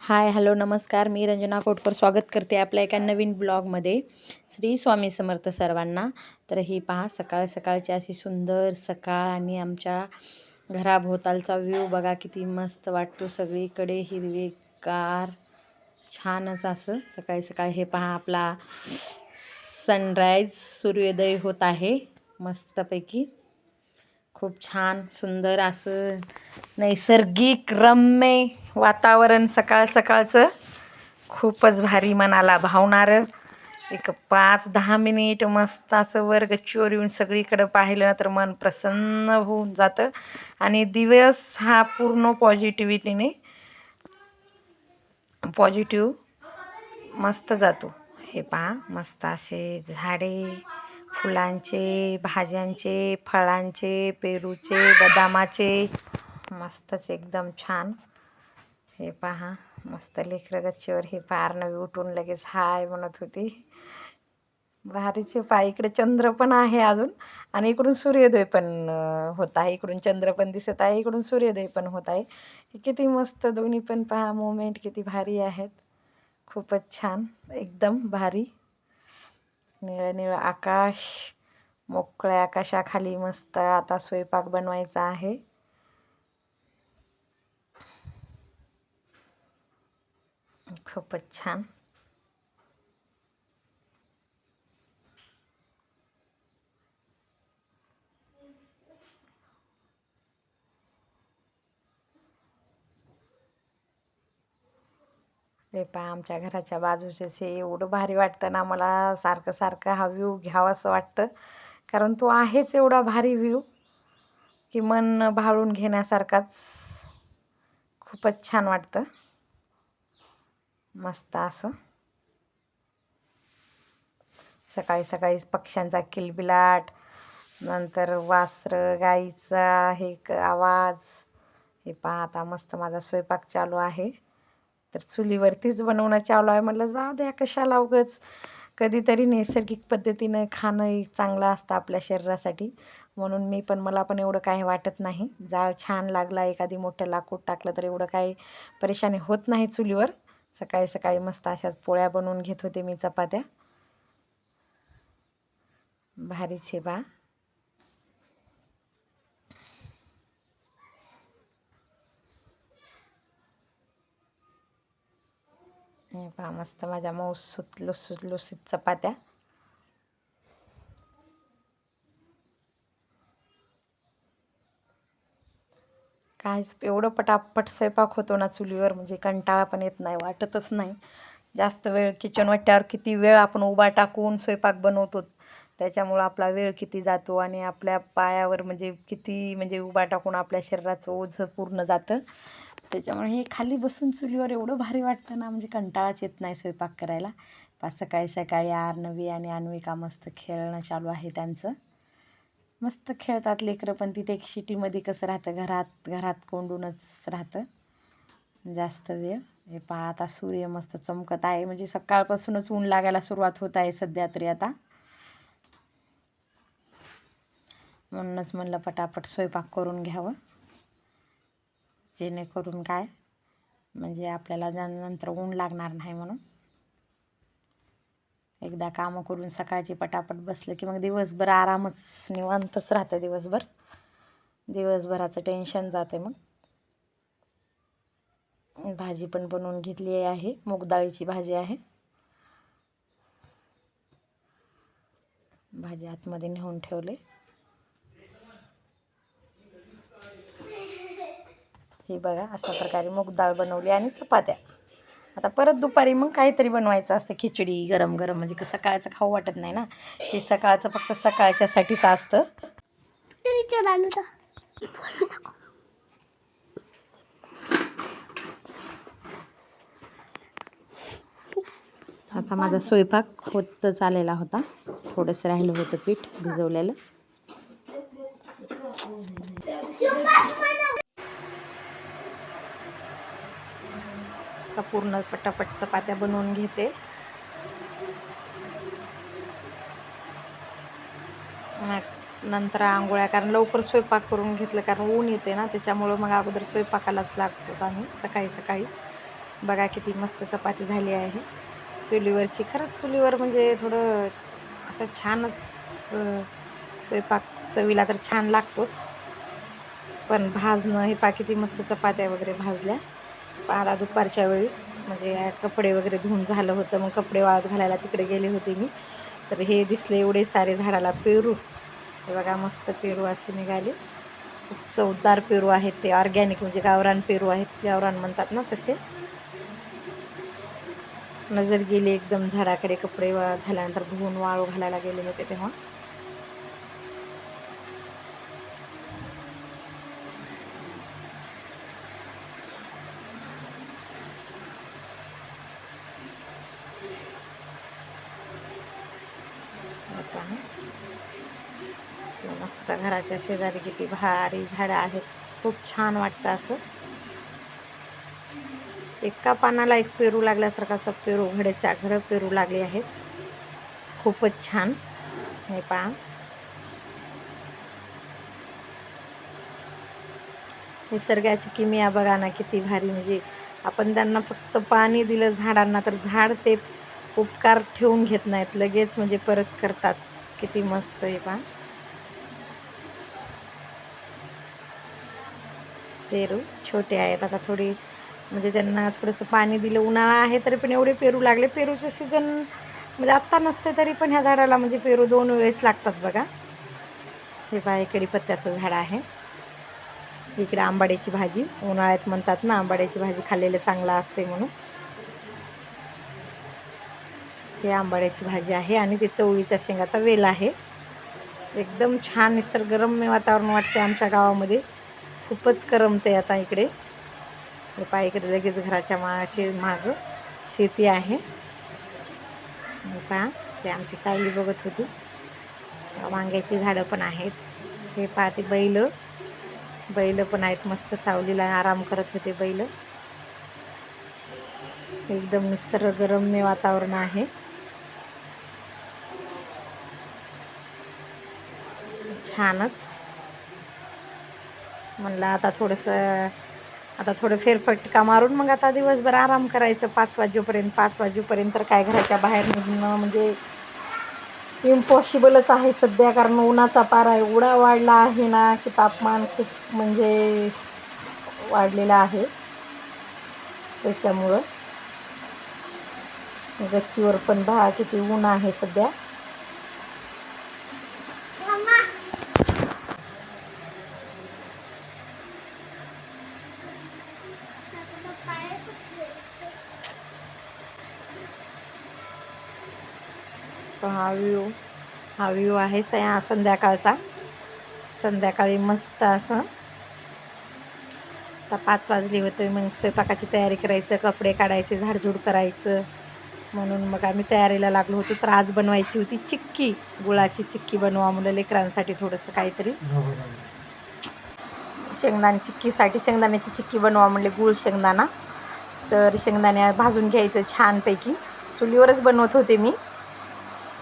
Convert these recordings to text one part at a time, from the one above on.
हाय, hello, नमस्कार. मी रंजना कोटकर स्वागत करते आपल्या एका नवीन ब्लॉगमध्ये. श्री स्वामी समर्थ सर्वांना. तर ही पहा, सकाळ सकाळची अशी सुंदर सकाळ आणि आमच्या घराभोवतालचा व्ह्यू बघा किती मस्त वाटतो. सगळीकडे हिरवेगार छानच असं सकाळी सकाळी. हे पहा, आपला सनराईज सूर्योदय होत आहे मस्तपैकी. खूप छान सुंदर असं नैसर्गिक रम्य वातावरण सकाळ सकाळचं खूपच भारी, मनाला भावणारं. एक 5-10 मिनिट मस्त असं वर गच्चीवर येऊन सगळीकडं पाहिलं तर मन प्रसन्न होऊन जातं आणि दिवस हा पूर्ण पॉझिटिव्हिटीने मस्त जातो. हे पहा, मस्त असे झाडे, फुलांचे, भाज्यांचे, फळांचे, पेरूचे, बदामाचे, मस्तच एकदम छान. हे पहा, मस्त लेकरं गच्चीवर. हे पार नवी उठून लगेच हाय म्हणत होती. भारीचे पहा, इकडे चंद्र पण आहे अजून आणि इकडून सूर्योदय पण होत आहे. इकडून चंद्र पण दिसत आहे, इकडून सूर्योदय पण होत आहे. किती मस्त दोन्ही पण पहा, मोमेंट किती भारी आहेत. खूपच छान, एकदम भारी. निळं निळं आकाश, मोकळ्या आकाशाखाली मस्त आता स्वयंपाक बनवायचा आहे. खूपच छान. हे पहा, आमच्या घराच्या बाजूचेच हे एवढं भारी वाटतं ना, मला सारखं सारखं हा व्ह्यू घ्यावा असं वाटतं. कारण तो आहेच एवढा भारी व्ह्यू की मन भाळून घेण्यासारखाच. खूपच छान वाटतं. मस्त असं सकाळी सकाळी पक्ष्यांचा किलबिलाट, नंतर वासरं गाईचा हे आवाज. हे पहा, आता मस्त माझा स्वयंपाक चालू आहे. तर चुलीवरतीच बनवणं चालू आहे. म्हटलं जाऊ द्या, कशाला उगाच. कधीतरी नैसर्गिक पद्धतीनं खाणं चांगलं असतं आपल्या शरीरासाठी. म्हणून मला पण एवढं काही वाटत नाही. जाळ छान लागला, एखादी मोठं लाकूड टाकलं तर एवढं काही परेशानी होत नाही चुलीवर. सकाळी सकाळी मस्त अशाच पोळ्या बनवून घेत होते मी, चपात्या. भारीच आहे बा. हे पहा, मस्त माझ्या मऊसूत लुसलुसीत चपात्या. काहीच एवढं पटापट स्वयंपाक होतो ना चुलीवर, म्हणजे कंटाळा पण येत नाही, वाटतच नाही. जास्त वेळ किचन वाट्यावर किती वेळ आपण उभा टाकून स्वयंपाक बनवतो, त्याच्यामुळं आपला वेळ किती जातो आणि आपल्या पायावर म्हणजे किती म्हणजे उभा टाकून आपल्या शरीराचं ओझं पूर्ण जातं. त्याच्यामुळे हे खाली बसून चुलीवर एवढं भारी वाटतं ना, म्हणजे कंटाळाच येत नाही स्वयंपाक करायला. सकाळी सकाळी आर्नवी आणि अन्विका मस्त खेळणं चालू आहे त्यांचं. मस्त खेळतात लेकरं, पण तिथे सिटीमध्ये कसं राहतं, घरात घरात कोंडूनच राहतं जास्त वेळ. हे पहा, आता सूर्य मस्त चमकत आहे, म्हणजे सकाळपासूनच ऊन लागायला सुरुवात होत आहे सध्या तरी आता. म्हणूनच म्हणलं पटापट स्वयंपाक करून घ्यावं, जेणेकरून काय म्हणजे आपल्याला नंतर ऊन लागणार नाही. म्हणून एकदा कामं करून सकाळची पटापट बसलं की मग दिवसभर आरामच, निवांतच राहतं दिवसभर. दिवसभराचं टेन्शन जाते. मग भाजी पण बनवून घेतली आहे, मूग डाळीची भाजी आहे. भाजी आतमध्ये नेऊन ठेवले. ही बघा, अशा प्रकारे मूग डाळ बनवली आणि चपात्या. आता परत दुपारी मग काहीतरी बनवायचं असतं, खिचडी गरम गरम, म्हणजे सकाळचं खाऊ वाटत नाही ना. हे सकाळचं फक्त सकाळच्यासाठीच असतं. आता माझा स्वयंपाक होत चाललेला होता, थोडंसं राहिलं होतं पीठ भिजवलेलं. आता पूर्ण पटापट चपात्या बनवून घेते. नंतर आंघोळ्या, कारण लवकर स्वयंपाक करून घेतलं, कारण ऊन येते ना, त्याच्यामुळं मग अगोदर स्वयंपाकालाच लागतो आम्ही सकाळी सकाळी. बघा किती मस्त चपाती झाली आहे चुलीवरची. खरंच चुलीवर म्हणजे थोडं असं छानच स्वयंपाक चवीला तर छान लागतोच, पण भाजणं हे किती मस्त चपात्या वगैरे भाजल्या. आता दुपारच्या वेळी म्हणजे कपडे वगैरे धुवून झालं होतं, मग कपडे वाळत घालायला तिकडे गेले होते मी, तर हे दिसले एवढे सारे झाडाला पेरू. हे बघा मस्त पेरू असे निघाले, खूप चवदार पेरू आहेत ते, ऑर्गॅनिक म्हणजे गावरान पेरू आहेत, गावरान म्हणतात ना तसे. नजर गेली एकदम झाडाकडे, कपडे झाल्यानंतर धुवून वाळू घालायला गेले होते तेव्हा. मस्त घराच्या शेजारी किती भारी झाडं आहेत, खूप छान वाटतं असं. एका पानाला एक पेरू लागल्यासारखा असं पेरू घड्याच्या घड पेरू लागले आहेत, खूपच छान. हे पहा, निसर्गाची किमया बघा ना किती भारी. म्हणजे आपण त्यांना फक्त पाणी दिलं झाडांना तर झाड ते उपकार ठेवून घेत नाहीत, लगेच म्हणजे परत करतात. किती मस्त. हे पहा, पेरू छोटे आहेत आता, थोडी म्हणजे त्यांना थोडंसं पाणी दिलं, उन्हाळा आहे तरी पण एवढे पेरू लागले. पेरूचे सीझन म्हणजे आत्ता नसते तरी पण ह्या झाडाला म्हणजे पेरू 2 वेळेस लागतात बघा. हे पहा, कढीपत्त्याचं झाड आहे. इकडे आंबाड्याची भाजी, उन्हाळ्यात म्हणतात ना आंबाड्याची भाजी खाल्लेलं चांगलं असते म्हणून. हे आंबाड्याची भाजी आहे आणि ते चवळीच्या शेंगाचा वेल आहे. एकदम छान निसर्गरम्य वातावरण वाटते आमच्या गावामध्ये, खूपच करमते आता इकडे. हे पहा, इकडे लगेच घराच्या मागं शेती आहे. हे पहा, ते आमची सावली बघत होती. वांग्याची झाडं पण आहेत. हे पहा, ते बैल पण आहेत, मस्त सावलीला आराम करत होते बैल. एकदम निसर्गरम्य वातावरण आहे, छानच. म्हणलं आता थोडं फेरफटका मारून मग आता दिवसभर आराम करायचं 5 वाजेपर्यंत. 5 वाजेपर्यंत तर काय घराच्या बाहेर निघणं म्हणजे इम्पॉसिबलच आहे सध्या, कारण उन्हाचा पारा एवढा वाढला आहे ना की तापमान खूप म्हणजे वाढलेलं आहे. त्याच्यामुळं गच्चीवर पण पहा किती ऊन आहे सध्या. हा व्ह्यू आहे संध्याकाळचा. संध्याकाळी मस्त असं आता 5 वाजले होते, मग स्वयंपाकाची तयारी करायचं, कपडे काढायचे, झाडझूड करायचं, म्हणून मग आम्ही तयारीला लागलो होतो. तर आज बनवायची होती चिक्की, गुळाची चिक्की बनवा म्हणलं लेकरांसाठी थोडंसं काहीतरी. शेंगदाण्याची चिक्की बनवा म्हणले, गुळ शेंगदाणा. तर शेंगदाणे भाजून घ्यायचं छानपैकी. चुलीवरच बनवत होते मी,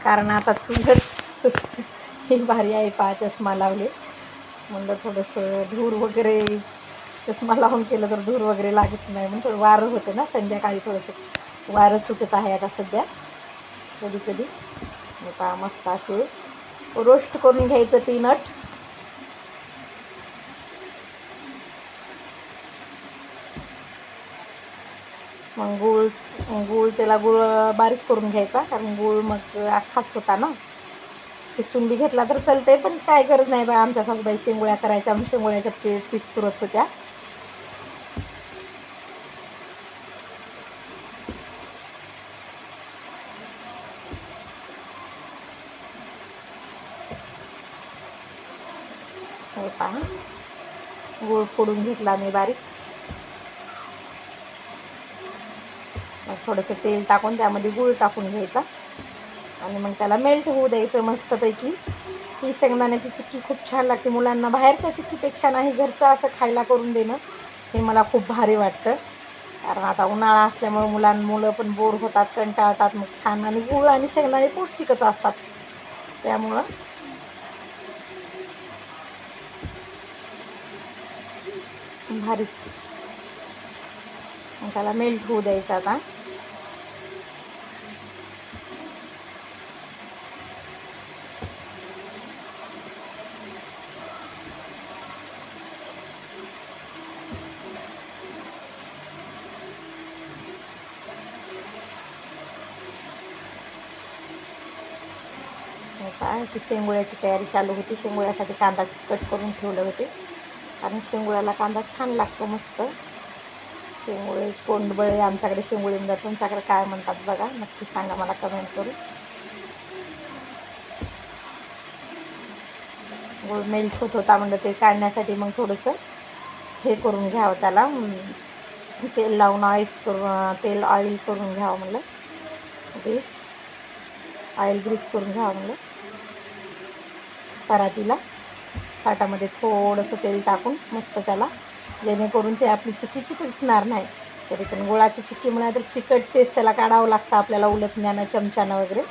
कारण आता चुलच ही भारी आहे. पहा, चष्मा लावले म्हणलं थोडंसं धूर वगैरे, चष्मा लावून केलं तर धूर वगैरे लागत नाही म्हणून. थोडं वारं होतं ना संध्याकाळी, थोडंसं वारं सुटत आहे आता सध्या कधी कधी. पहा, मस्त असे रोस्ट करून घ्यायचं पीनट. मग गूळ त्याला बारीक करून घ्यायचा, कारण गूळ मग अख्खाच होता ना. किसून बी घेतला तर चालतंय, पण काय गरज नाही बा. आमच्या सासूबाई शेंगोळ्या करायच्या, शेंगोळ्याच्या पीठ चुरत होत्या. हे पहा, गूळ फोडून घेतला मी बारीक. मग थोडंसं तेल टाकून त्यामध्ये गूळ टाकून घ्यायचा आणि मग त्याला मेल्ट होऊ द्यायचं मस्तपैकी. ही शेंगदाण्याची चिक्की खूप छान लागते. मुलांना बाहेरच्या चिक्कीपेक्षा नाही घरचं असं खायला करून देणं हे मला खूप भारी वाटतं, कारण आता उन्हाळा असल्यामुळे मुलं पण बोर होतात, कंटाळतात. मग छान, आणि गूळ आणि शेंगदाणे पौष्टिकच असतात, त्यामुळं भारीच. त्याला मेल्ट होऊ द्यायचं आता. काय ती शेंगुळ्याची तयारी चालू होती. शेंगुळ्यासाठी कांदा कट करून ठेवले होते, कारण शेंगुळ्याला कांदा छान लागतो मस्त. शेंगुळे कोंडबळे आमच्याकडे शेंगुळे म्हणतात, तुमच्याकडे काय म्हणतात बघा, नक्की सांगा मला कमेंट करून. गुळ मेल्ट होत होता म्हणलं ते काढण्यासाठी मग थोडंसं हे करून घ्यावं, त्याला तेल लावून ऑइल करून घ्यावं म्हणलं, ऑइल ग्रीस करून घ्यावं म्हणलं परातीला. ताटामध्ये थोडंसं तेल टाकून मस्त त्याला, जेणेकरून ते आपली चिक्की चिकटणार नाही. तरी पण गुळाची चिक्की म्हणा तर चिकटतेच, त्याला काढावं लागतं आपल्याला उलटण्यानं, चमच्यानं वगैरे.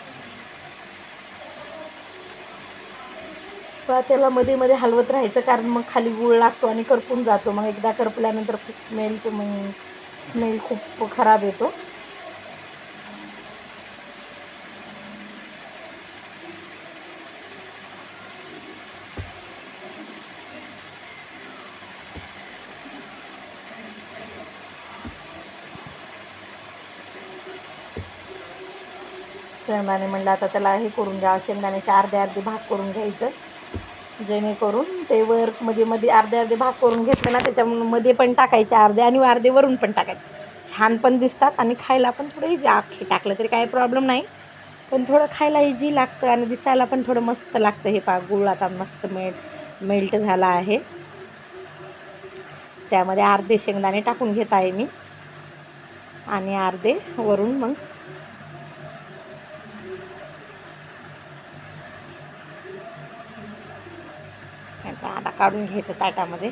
त्याला मध्ये मध्ये हलवत राहायचं, कारण मग खाली गुळ लागतो आणि करपून जातो. मग एकदा करपल्यानंतर मग स्मेल खूप खराब येतो. शेंगदाणे म्हणलं आता त्याला हे करून घ्या, शेंगदाण्याचे अर्धे भाग करून घ्यायचं, जेणेकरून ते वर मध्ये अर्धे भाग करून घेतले ना, त्याच्यामुळे मध्ये पण टाकायचे अर्धे आणि अर्धे वरून पण टाकायचे. छान पण दिसतात आणि खायला पण थोडं इजी. अख्खे टाकलं तरी काही प्रॉब्लेम नाही, पण थोडं खायला इजी लागतं आणि दिसायला पण थोडं मस्त लागतं. हे गुळ आता मस्त मेल्ट झाला आहे. त्यामध्ये अर्धे शेंगदाणे टाकून घेत आहे मी आणि अर्धे वरून मग आता काढून घ्यायचं ताटामध्ये.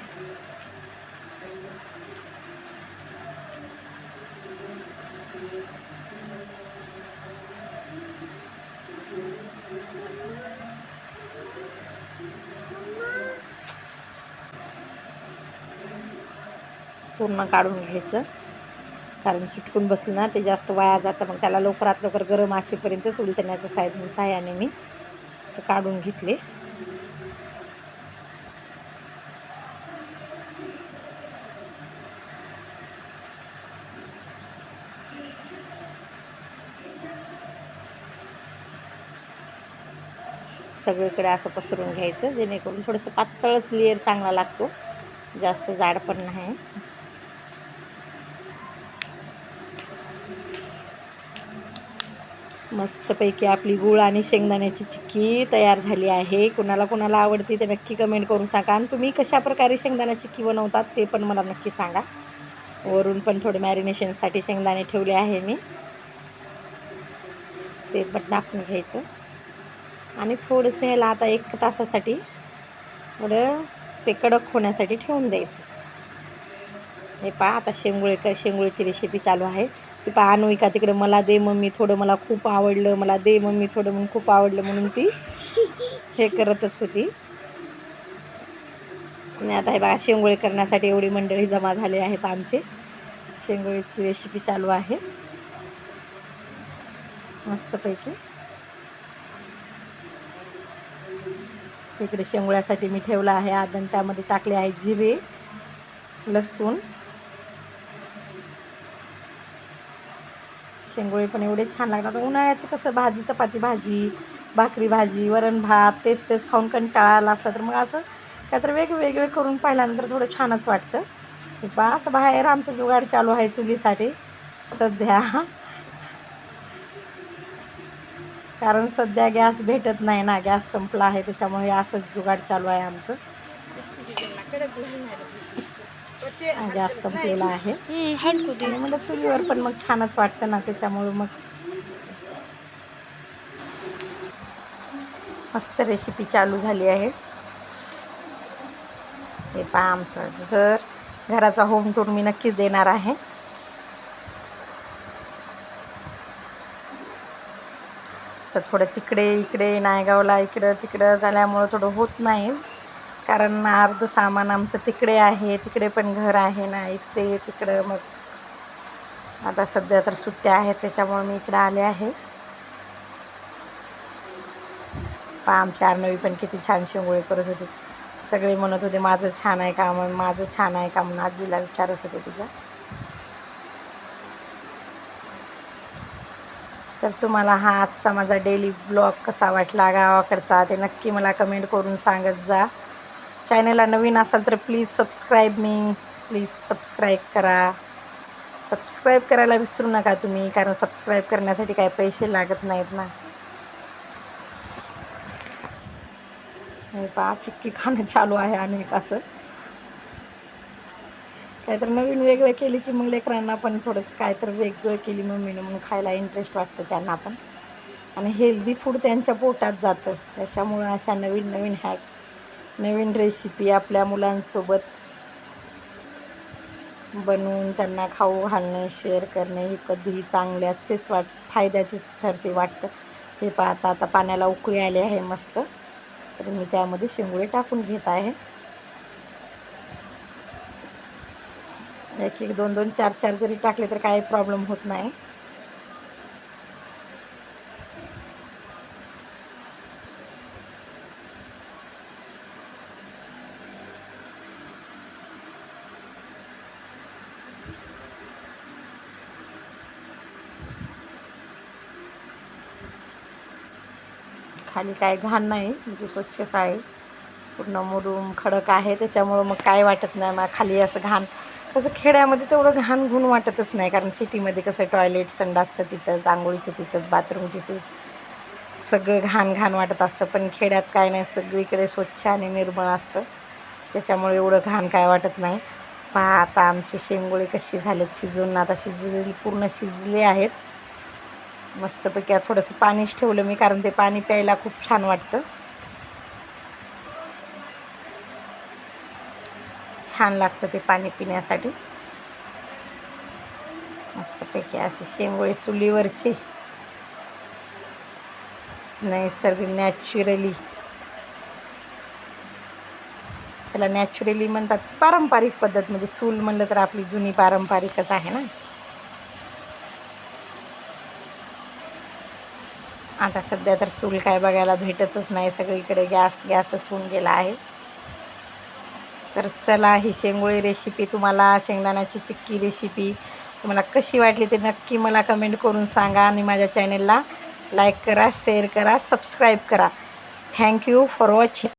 पूर्ण काढून घ्यायचं, कारण चिटकून बसलं ना ते जास्त वाया जातं. मग त्याला लवकरात लवकर गरम असेपर्यंतच उलटण्याचं साह्याने मी असं काढून घेतले. सगळीकडे असं पसरून घ्यायचं, जेणेकरून थोडंसं पातळच लेअर चांगला लागतो, जास्त जाड पण नाही. मस्तपैकी आपली गूळ आणि शेंगदाण्याची चिक्की तयार झाली आहे. कुणाला आवडते ते नक्की कमेंट करून सांगा. आणि तुम्ही कशा प्रकारे शेंगदाणा चिक्की बनवतात ते पण मला नक्की सांगा. वरून पण थोडे मॅरिनेशनसाठी शेंगदाणे ठेवले आहे मी, ते पण टाकून घ्यायचं आणि थोडंसं ह्याला आता 1 तासासाठी थोडं ते कडक होण्यासाठी ठेवून द्यायचं. हे पहा आता शेंगुळीची रेसिपी चालू आहे. ती पहा अन्विका तिकडे मला दे मम्मी थोडं, मला खूप आवडलं, मला दे मम्मी थोडं, मग खूप आवडलं म्हणून ती हे करतच होती. आणि आता हे बघा शेंगुळे करण्यासाठी एवढी मंडळी जमा झाले आहेत आमचे. शेंगुळीची रेसिपी चालू आहे मस्तपैकी. इकडे शेंगुळ्यासाठी मी ठेवला आहे आदन, त्यामध्ये टाकले आहे जिरे, लसूण. शेंगुळे पण एवढे छान लागतात. उन्हाळ्याचं कसं भाजी, चपाती भाजी, भाकरी भाजी, वरण भात तेच खाऊन कंटाळा आला असला तर मग असं काहीतरी वेगवेगळे करून पाहिल्यानंतर थोडं छानच वाटतं. बा असं बाहेर आमचं जुगाड चालू आहे चुलीसाठी सध्या, कारण सध्या गॅस भेटत नाही ना, गॅस संपला आहे, त्याच्यामुळे असंच जुगाड चालू आहे आमचं. गॅस संपलेला आहे आणि मला चुलीवर पण मग छानच वाटतं ना, त्याच्यामुळे मग मस्त रेसिपी चालू झाली आहे. हे पहा आमचं घराचा होम टूर मी नक्कीच देणार आहे. असं थोडं इकडे नायगावला इकडं तिकडं झाल्यामुळं थोडं होत नाही, कारण अर्ध सामान आमचं तिकडे आहे, तिकडे पण घर आहे ना, इथे तिकडं मग आता सध्या तर सुट्ट्या आहेत त्याच्यामुळे मी इकडे आले आहे. आमची अर्णवी पण किती छान शेंगोळे करत होते. सगळे म्हणत होते माझं छान आहे का, माझं छान आहे का म्हणून आजीला विचारत होते तिच्या. तर तुम्हाला हा आजचा माझा डेली ब्लॉग कसा वाटला गावाकडचा ते नक्की मला कमेंट करून सांगत जा. चॅनलला नवीन असाल तर प्लीज सबस्क्राईब करा. सबस्क्राईब करायला विसरू नका तुम्ही, कारण सबस्क्राईब करण्यासाठी काही पैसे लागत नाहीत ना. हे पहा चिक्की खाणं चालू आहे अनेकाचं. काहीतरी नवीन वेगळं केली की मग लेकरांना पण थोडंसं काहीतरी वेगळं केली मम्मीनं मग खायला इंटरेस्ट वाटतं त्यांना पण, आणि हेल्दी फूड त्यांच्या पोटात जातं. त्याच्यामुळं अशा नवीन नवीन हॅक्स, नवीन रेसिपी आपल्या मुलांसोबत बनवून त्यांना खाऊ घालणे, शेअर करणे ही कधीही चांगल्याचेच फायद्याचेच ठरते वाटतं. हे पाहता आता पाण्याला उकळी आली आहे मस्त, तर मी त्यामध्ये शेंगुळे टाकून घेत आहे. 1-1, 2-2, 4-4 जरी टाकले तर काही प्रॉब्लेम होत नाही. खाली काय घाण नाही, म्हणजे स्वच्छच आहे, पूर्ण मुरूम खडक आहे, त्याच्यामुळं मग काय वाटत नाही. मग खाली असं घाण, कसं खेड्यामध्ये तेवढं घाण गुण वाटतच नाही, कारण सिटीमध्ये कसं टॉयलेट संडासचं तिथंच, आंघोळीचं तिथंच, बाथरूम तिथे, सगळं घाण घाण वाटत असतं. पण खेड्यात काय नाही, सगळीकडे स्वच्छ आणि निर्मळ असतं, त्याच्यामुळे एवढं घाण काय वाटत नाही. पहा आता आमचे शेंगोळे कसे झालेत शिजून, आता पूर्ण शिजले आहेत मस्तपैकी. थोडंसं पाणीच ठेवलं मी, कारण ते पाणी प्यायला खूप छान वाटतं, छान लागतं ते पाणी पिण्यासाठी. मस्तपैकी असे शेंगोळे चुलीवरचे, नैसर्गिक नॅचरली, त्याला नॅचरली म्हणतात, पारंपरिक पद्धत, म्हणजे चूल म्हणलं तर आपली जुनी पारंपरिकच आहे ना. आता सध्या तर चूल काय बघायला भेटतच नाही, सगळीकडे गॅसच होऊन गेला आहे. तर चला, ही शेंगोळी रेसिपी तुम्हाला, शेंगदाण्याची चिक्की रेसिपी तुम्हाला कशी वाटली ते नक्की मला कमेंट करून सांगा, आणि माझ्या चॅनलला लाईक करा, शेअर करा, सबस्क्राईब करा. Thank you for watching.